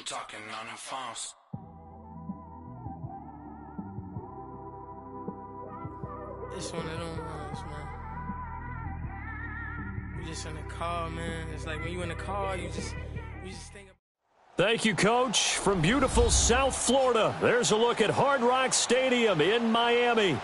talking on the phones. It's one of them ones, man. You just in the car, man. It's like when you in the car, you just think about. Thank you, Coach. From beautiful South Florida, there's a look at Hard Rock Stadium in Miami.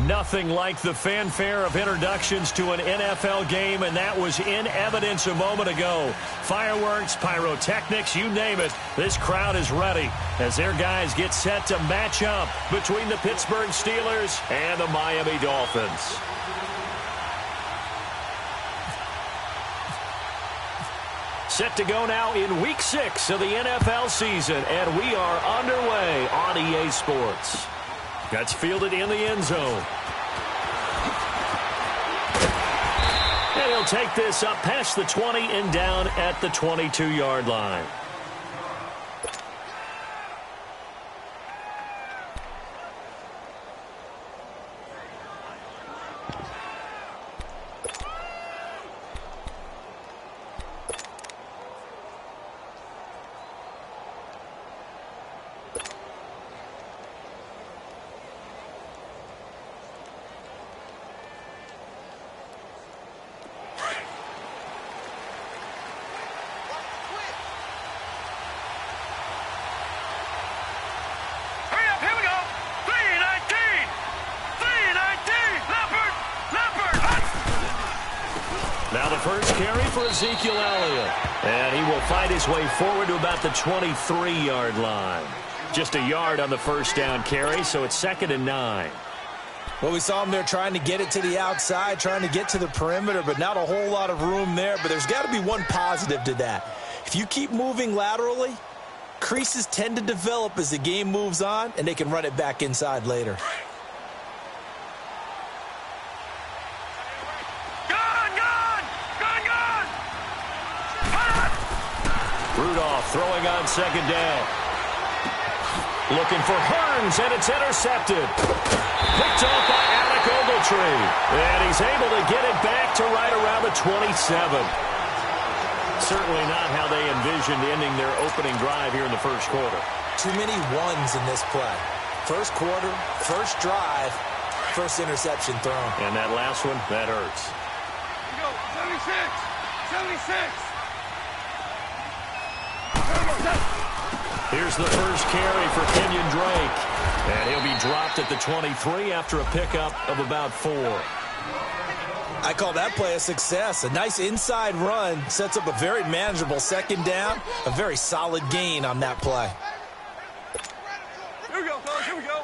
Nothing like the fanfare of introductions to an NFL game, and that was in evidence a moment ago. Fireworks, pyrotechnics, you name it. This crowd is ready as their guys get set to match up between the Pittsburgh Steelers and the Miami Dolphins. Set to go now in Week 6 of the NFL season, and we are underway on EA Sports. Gets fielded in the end zone. And he'll take this up past the 20 and down at the 22-yard line. Now the first carry for Ezekiel Elliott. And he will fight his way forward to about the 23-yard line. Just a yard on the first down carry, so it's 2nd and 9. Well, we saw him there trying to get it to the outside, trying to get to the perimeter, but not a whole lot of room there. But there's got to be one positive to that. If you keep moving laterally, creases tend to develop as the game moves on, and they can run it back inside later. Rudolph throwing on 2nd down. Looking for Hearns, and it's intercepted. Picked off by Alec Ogletree. And he's able to get it back to right around the 27. Certainly not how they envisioned ending their opening drive here in the first quarter. Too many ones in this play. First quarter, first drive, first interception thrown. And that last one, that hurts. Here we go, 76, 76. Here's the first carry for Kenyon Drake. And he'll be dropped at the 23 after a pickup of about 4. I call that play a success. A nice inside run sets up a very manageable 2nd down. A very solid gain on that play. Here we go, fellas, here we go.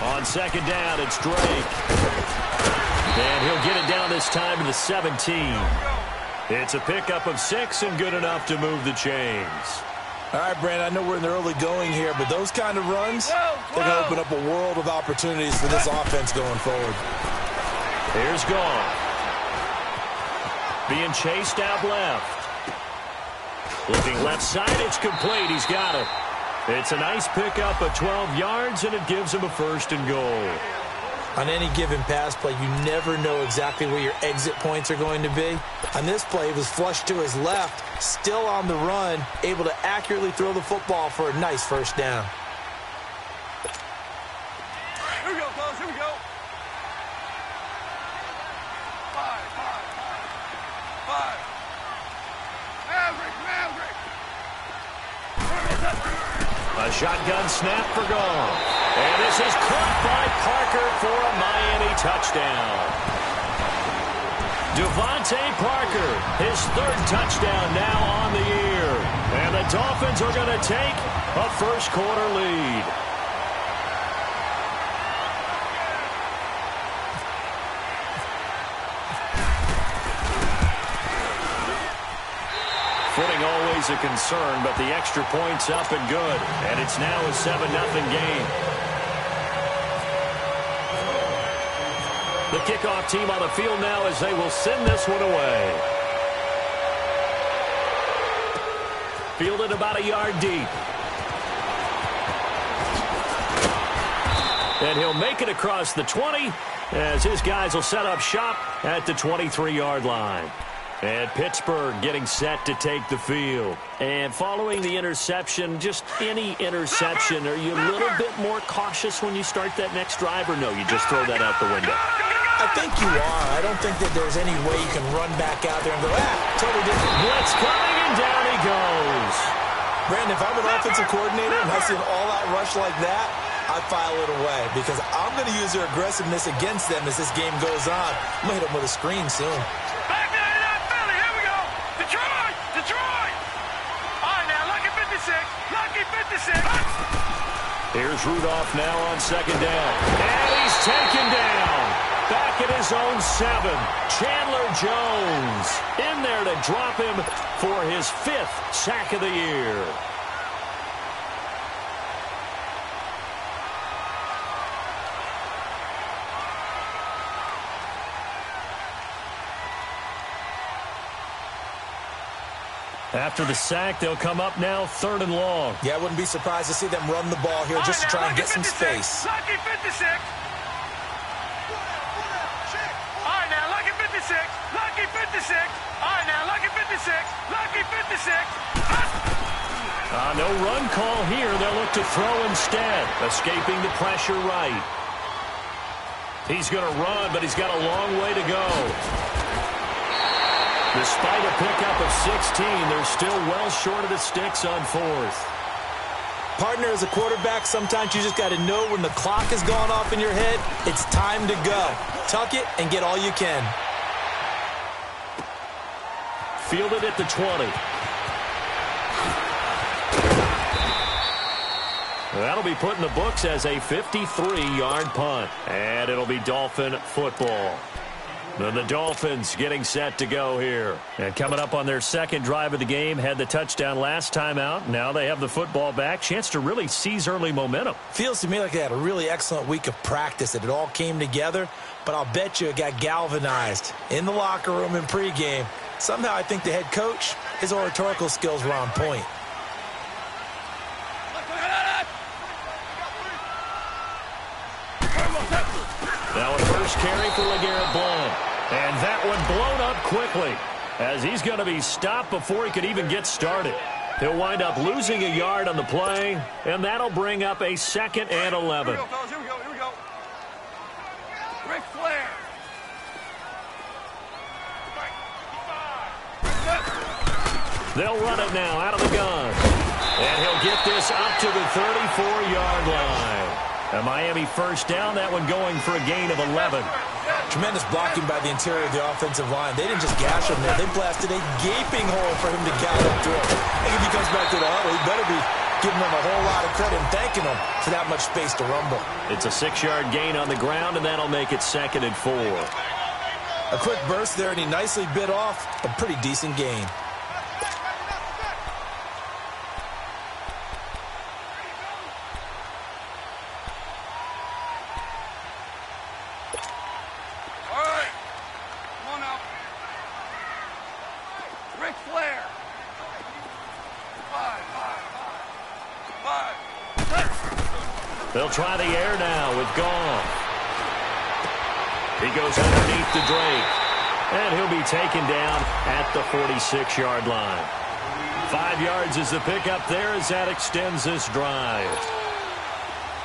On 2nd down, it's Drake. And he'll get it down this time to the 17. It's a pickup of 6 and good enough to move the chains. All right, Brandon, I know we're in the early going here, but those kind of runs, they're going to open up a world of opportunities for this offense going forward. Here's Goff. Being chased out left. Looking left side, it's complete. He's got it. It's a nice pickup of 12 yards, and it gives him a 1st and goal. On any given pass play, you never know exactly where your exit points are going to be. On this play, it was flushed to his left, still on the run, able to accurately throw the football for a nice 1st down. Here we go, fellas, here we go. 5. Maverick. A shotgun snap for Goff. And this is caught by Parker for a Miami touchdown. Devontae Parker, his 3rd touchdown now on the year. And the Dolphins are going to take a first quarter lead. Footing always a concern, but the extra point's up and good. And it's now a 7-0 game. The kickoff team on the field now as they will send this one away. Fielded about a yard deep. And he'll make it across the 20 as his guys will set up shop at the 23-yard line. And Pittsburgh getting set to take the field. And following the interception, just any interception, are you a little bit more cautious when you start that next drive, or no, you just throw that out the window? I think you are. I don't think that there's any way you can run back out there and go, totally different. Blitz coming, and down he goes. Brandon, if I'm an offensive coordinator and I see an all-out rush like that, I file it away because I'm going to use their aggressiveness against them as this game goes on. I'm going to hit them with a screen soon. Back there to that Philly. Here we go. Detroit. Detroit. All right, now, lucky 56. Lucky 56. Here's Rudolph now on second down. And he's taken down. Back at his own 7. Chandler Jones in there to drop him for his 5th sack of the year. After the sack, they'll come up now 3rd and long. Yeah, I wouldn't be surprised to see them run the ball here just to try and get some space. Lucky 56. All right, now, lucky 56. Lucky 56. All right, now, lucky 56. Lucky 56. No run call here. They'll look to throw instead. Escaping the pressure right. He's going to run, but he's got a long way to go. Despite a pickup of 16, they're still well short of the sticks on 4th. Partner, as a quarterback, sometimes you just got to know when the clock has gone off in your head, it's time to go. Tuck it and get all you can. Fielded at the 20. That'll be put in the books as a 53-yard punt. And it'll be Dolphin football. And the Dolphins getting set to go here. And coming up on their second drive of the game, had the touchdown last time out. Now they have the football back. Chance to really seize early momentum. Feels to me like they had a really excellent week of practice, that it all came together. But I'll bet you it got galvanized in the locker room in pregame. Somehow I think the head coach, his oratorical skills were on point. Now a first carry for LeGarrette Blount. And that one blown up quickly as he's going to be stopped before he could even get started. He'll wind up losing a yard on the play, and that'll bring up a 2nd and 11. Here we go, fellas. Here we go. Here we go. Ric Flair. They'll run it now out of the gun. And he'll get this up to the 34-yard line. A Miami first down, that one going for a gain of 11. Tremendous blocking by the interior of the offensive line. They didn't just gash him there. They blasted a gaping hole for him to gallop through. I think if he comes back to the huddle, he better be giving them a whole lot of credit and thanking them for that much space to rumble. It's a 6-yard gain on the ground, and that'll make it 2nd and 4. A quick burst there, and he nicely bit off a pretty decent gain. They'll try the air now with Goff. He goes underneath to Drake. And he'll be taken down at the 46-yard line. 5 yards is the pickup there as that extends this drive.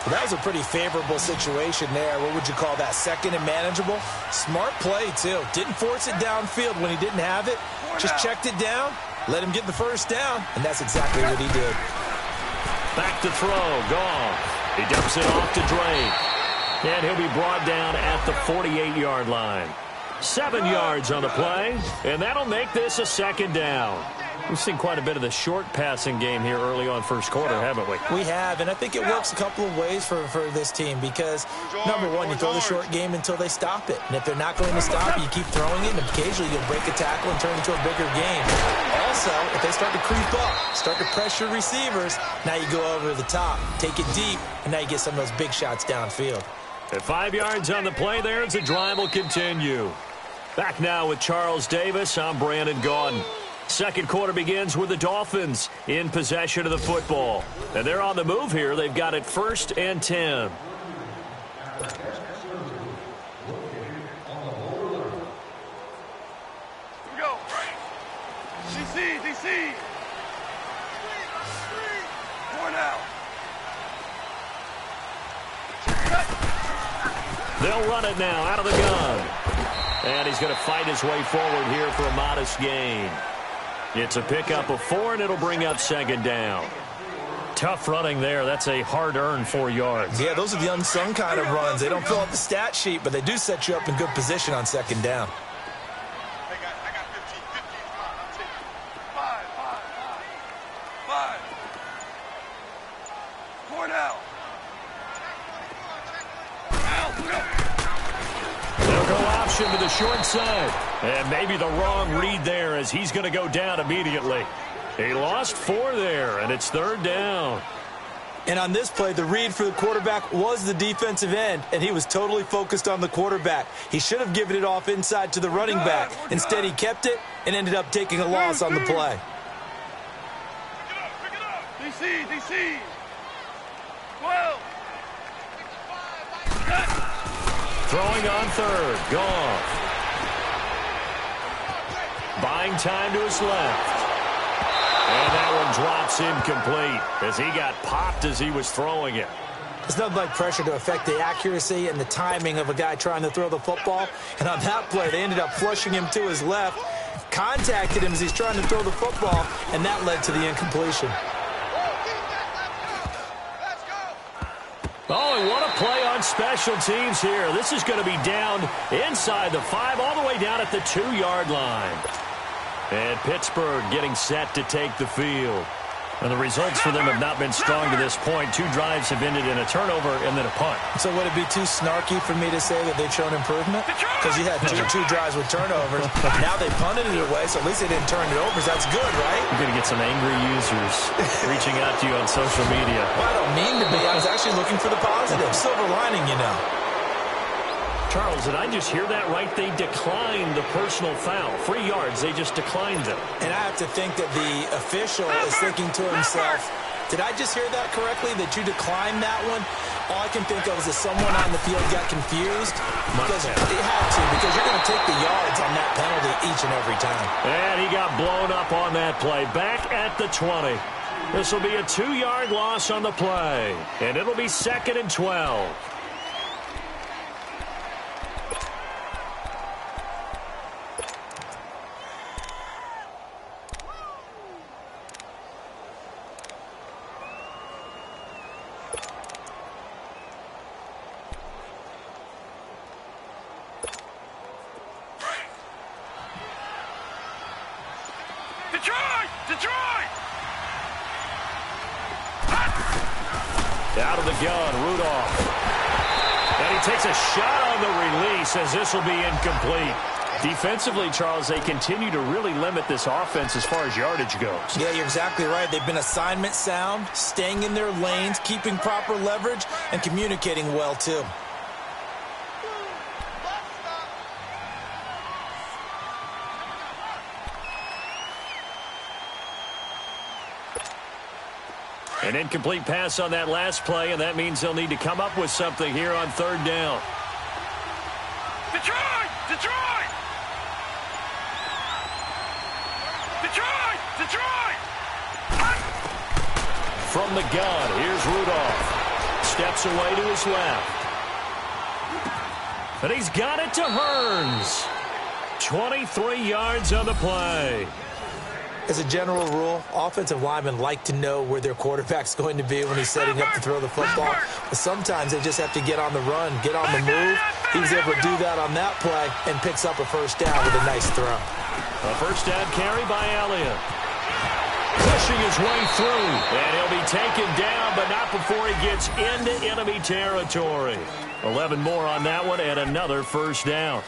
Well, that was a pretty favorable situation there. What would you call that? 2nd and manageable? Smart play, too. Didn't force it downfield when he didn't have it. Just checked it down, let him get the first down, and that's exactly what he did. Back to throw, Goff. He dumps it off to Drake. And he'll be brought down at the 48-yard line. 7 yards on the play, and that'll make this a 2nd down. We've seen quite a bit of the short passing game here early on first quarter, haven't we? We have, and I think it works a couple of ways for this team because, number one, you throw the short game until they stop it. And if they're not going to stop it, you keep throwing it, and occasionally you'll break a tackle and turn it into a bigger game. Also, if they start to creep up, start to pressure receivers, now you go over the top, take it deep, and now you get some of those big shots downfield. At 5 yards on the play there, as the drive will continue. Back now with Charles Davis, I'm Brandon Gaudin. Second quarter begins with the Dolphins in possession of the football. And they're on the move here. They've got it 1st and 10. DC. More now. They'll run it now out of the gun. And he's going to fight his way forward here for a modest gain. It's a pickup of 4, and it'll bring up 2nd down. Tough running there. That's a hard-earned 4 yards. Yeah, those are the unsung kind of runs. They don't fill out the stat sheet, but they do set you up in good position on 2nd down. To the short side. And maybe the wrong read there as he's going to go down immediately. He lost 4 there, and it's 3rd down. And on this play, the read for the quarterback was the defensive end, and he was totally focused on the quarterback. He should have given it off inside to the running back. Instead, he kept it and ended up taking a loss on the play. Pick it up. DC. 12. Throwing on 3rd. Goff. Buying time to his left. And that one drops incomplete as he got popped as he was throwing it. It's nothing like pressure to affect the accuracy and the timing of a guy trying to throw the football. And on that play, they ended up flushing him to his left, contacted him as he's trying to throw the football, and that led to the incompletion. Oh, and what a play on special teams here. This is going to be down inside the 5, all the way down at the 2-yard line. And Pittsburgh getting set to take the field. And the results for them have not been strong to this point. 2 drives have ended in a turnover and then a punt. So would it be too snarky for me to say that they've shown improvement? Because you had two drives with turnovers. Now they punted it away, so at least they didn't turn it over. So that's good, right? You're going to get some angry users reaching out to you on social media. Well, I don't mean to be. I was actually looking for the positive. Silver lining, you know. Charles, did I just hear that right? They declined the personal foul. 3 yards, they just declined them. And I have to think that the official is thinking to himself, did I just hear that correctly, that you declined that one? All I can think of is that someone on the field got confused. Because it had to, because you're going to take the yards on that penalty each and every time. And he got blown up on that play. Back at the 20. This will be a 2-yard loss on the play. And it'll be 2nd and 12. Detroit! Out of the gun, Rudolph. And he takes a shot on the release as this will be incomplete. Defensively, Charles, they continue to really limit this offense as far as yardage goes. Yeah, you're exactly right. They've been assignment sound, staying in their lanes, keeping proper leverage, and communicating well, too. An incomplete pass on that last play, and that means they'll need to come up with something here on 3rd down. Detroit! From the gun, here's Rudolph. Steps away to his left. And he's got it to Hearns. 23 yards on the play. As a general rule, offensive linemen like to know where their quarterback's going to be when he's setting up to throw the football. But sometimes they just have to get on the run, get on the move. He was able to do that on that play and picks up a 1st down with a nice throw. A 1st down carry by Elliott. Pushing his way through. And he'll be taken down, but not before he gets into enemy territory. 11 more on that one and another 1st down.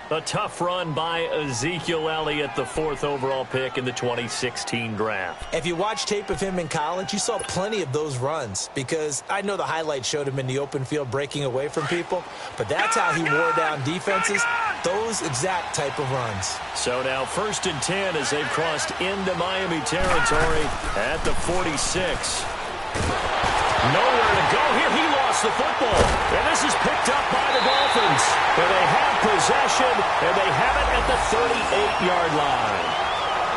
A tough run by Ezekiel Elliott, the 4th overall pick in the 2016 draft. If you watch tape of him in college, you saw plenty of those runs because I know the highlights showed him in the open field breaking away from people, but that's how he wore down defenses, those exact type of runs. So now 1st and 10 as they've crossed into Miami territory at the 46. Nowhere to go here. He lost the football. And this is picked up by the Dolphins. And they have possession, and they have it at the 38-yard line.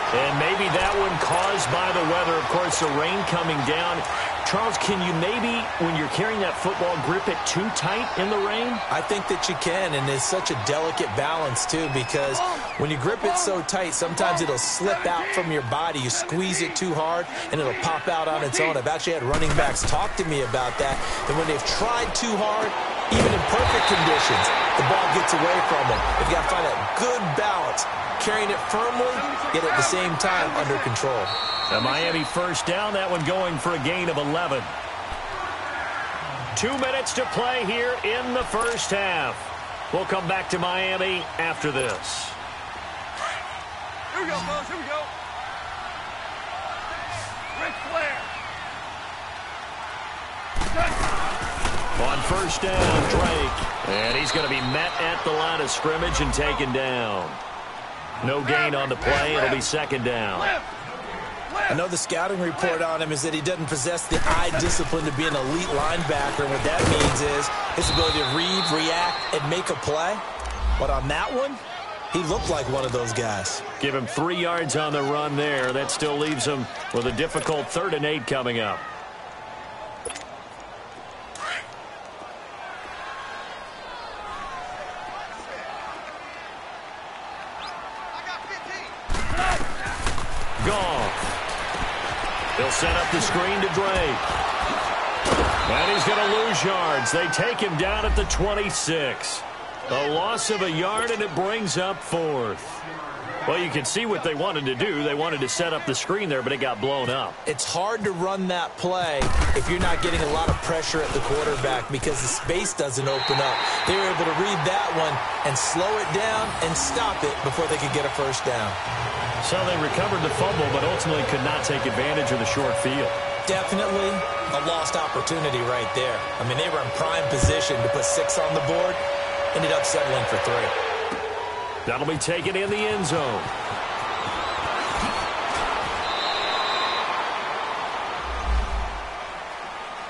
And maybe that one caused by the weather. Of course, the rain coming down. Charles, can you maybe, when you're carrying that football, grip it too tight in the rain? I think that you can, and it's such a delicate balance, too, because when you grip it so tight, sometimes it'll slip out from your body. You squeeze it too hard, and it'll pop out on its own. I've actually had running backs talk to me about that, and when they've tried too hard, even in perfect conditions, the ball gets away from them. They've got to find that good balance, carrying it firmly, yet at the same time under control. The Miami first down, that one going for a gain of 11. 2 minutes to play here in the first half. We'll come back to Miami after this. Here we go, fellas. Here we go. Ric Flair. On first down, Drake. And he's going to be met at the line of scrimmage and taken down. No gain on the play. It'll be 2nd down. I know the scouting report on him is that he doesn't possess the eye discipline to be an elite linebacker. And what that means is his ability to read, react, and make a play. But on that one, he looked like one of those guys. Give him 3 yards on the run there. That still leaves him with a difficult 3rd and 8 coming up. Goff. He'll set up the screen to Drake. And he's going to lose yards. They take him down at the 26. A loss of a yard, and it brings up 4th. Well, you can see what they wanted to do. They wanted to set up the screen there, but it got blown up. It's hard to run that play if you're not getting a lot of pressure at the quarterback because the space doesn't open up. They were able to read that one and slow it down and stop it before they could get a first down. So they recovered the fumble, but ultimately could not take advantage of the short field. Definitely a lost opportunity right there. I mean, they were in prime position to put 6 on the board, ended up settling for 3. That'll be taken in the end zone.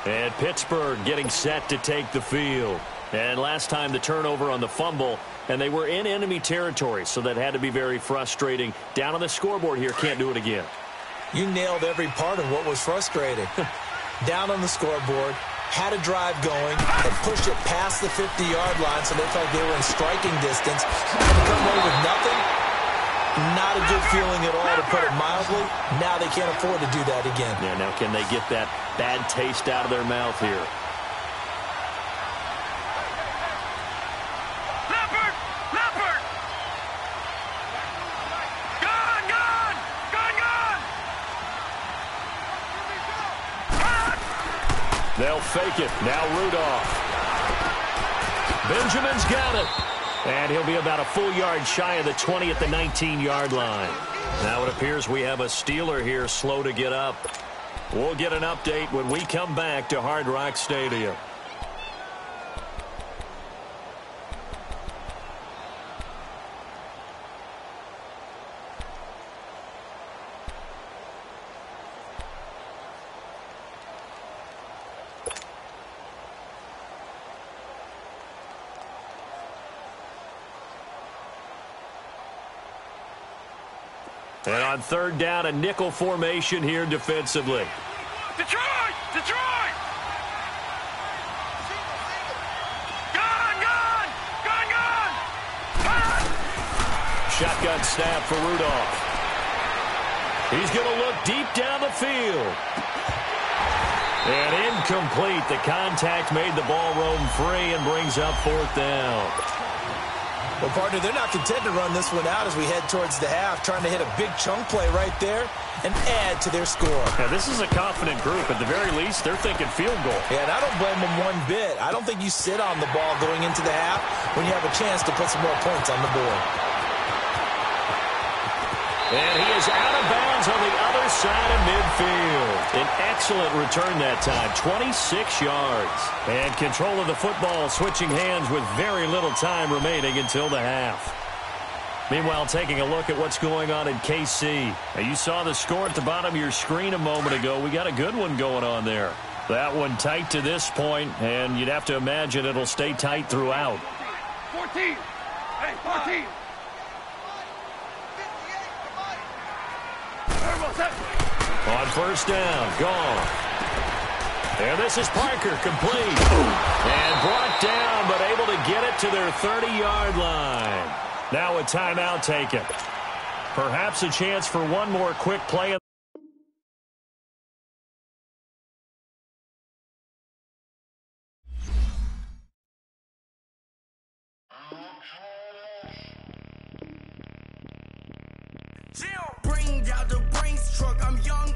And Pittsburgh getting set to take the field. And last time the turnover on the fumble, and they were in enemy territory, so that had to be very frustrating. Down on the scoreboard here, can't do it again. You nailed every part of what was frustrating. Down on the scoreboard, had a drive going, had pushed it past the 50-yard line, so they felt like they were in striking distance. And to come away with nothing, not a good feeling at all, to put it mildly. Now they can't afford to do that again. Yeah, now can they get that bad taste out of their mouth here? They'll fake it. Now Rudolph. Benjamin's got it. And he'll be about a full yard shy of the 20 at the 19-yard line. Now it appears we have a Steeler here slow to get up. We'll get an update when we come back to Hard Rock Stadium. And on 3rd down, a nickel formation here defensively. Detroit! Detroit! Gun! Gun! Gun! Gun! Gun! Shotgun snap for Rudolph. He's going to look deep down the field. And incomplete. The contact made the ball roam free and brings up 4th down. Well, partner, they're not content to run this one out as we head towards the half, trying to hit a big chunk play right there and add to their score. Yeah, this is a confident group. At the very least, they're thinking field goal. Yeah, and I don't blame them one bit. I don't think you sit on the ball going into the half when you have a chance to put some more points on the board. And he is out of bounds on the other side of midfield. An excellent return that time, 26 yards. And control of the football switching hands with very little time remaining until the half. Meanwhile, taking a look at what's going on in KC. Now, you saw the score at the bottom of your screen a moment ago. We got a good one going on there. That one tight to this point, and you'd have to imagine it'll stay tight throughout. 14. Hey, 14. On first down, gone. And this is Parker, complete. And brought down, but able to get it to their 30-yard line. Now a timeout taken. Perhaps a chance for one more quick play. Bring out the Brinks truck. I'm young